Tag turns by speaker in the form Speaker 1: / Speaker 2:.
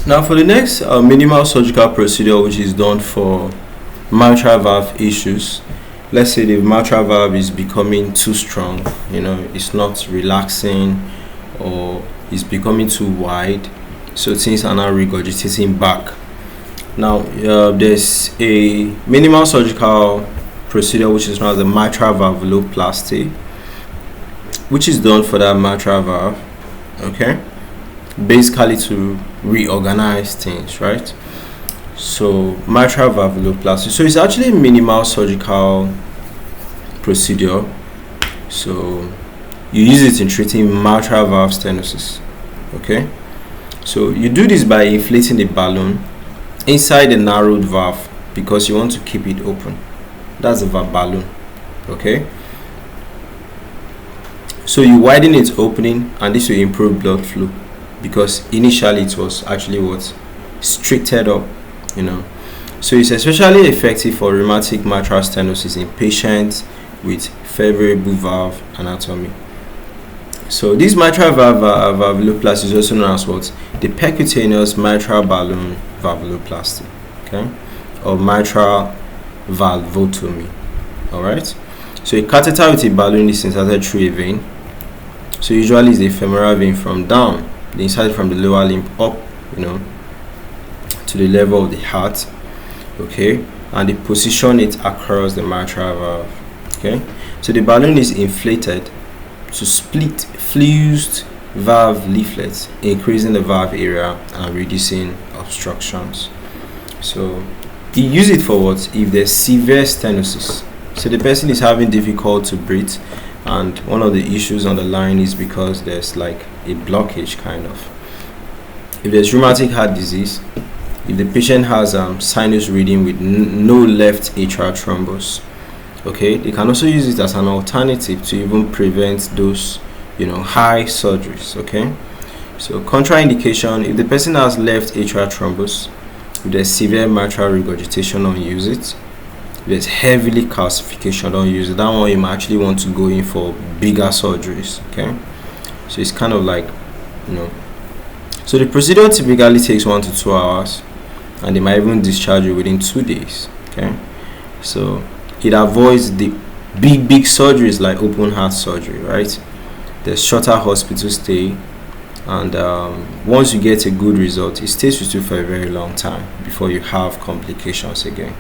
Speaker 1: Now for the next minimal surgical procedure, which is done for mitral valve issues. Let's say the mitral valve is becoming too strong, it's not relaxing, or it's becoming too wide, so things are now regurgitating back. Now there's a minimal surgical procedure which is known as the mitral valvuloplasty, which is done for that mitral valve, okay, basically to reorganize things, right? So mitral valvuloplasty, so it's actually a minimal surgical procedure. So you use it in treating mitral valve stenosis, okay? So you do this by inflating the balloon inside the narrowed valve because you want to keep it open. That's the valve balloon, okay? So you widen its opening, and this will improve blood flow because initially it was actually stricted up, So it's especially effective for rheumatic mitral stenosis in patients with favorable valve anatomy. So this mitral valve valvuloplasty is also known as the percutaneous mitral balloon valvuloplasty, okay, or mitral valvotomy. All right. So a catheter with a balloon is inserted through a vein. So usually it's the femoral vein from down, the inside from the lower limb up, to the level of the heart, okay, and they position it across the mitral valve, okay. So the balloon is inflated to split fused valve leaflets, increasing the valve area and reducing obstructions. So you use it for what? If there's severe stenosis, so the person is having difficulty to breathe, and one of the issues on the line is because there's like a blockage kind of. If there's rheumatic heart disease, if the patient has sinus reading with no left atrial thrombus, okay, they can also use it as an alternative to even prevent those high surgeries, okay. So contraindication: if the person has left atrial thrombus, if there's severe mitral regurgitation, don't use it. If there's heavily calcification, don't use it. That one you might actually want to go in for bigger surgeries, okay. So it's kind of like, so the procedure typically takes 1 to 2 hours, and they might even discharge you within 2 days, okay. So it avoids the big surgeries like open heart surgery, right? There's shorter hospital stay, and once you get a good result, it stays with you for a very long time before you have complications again.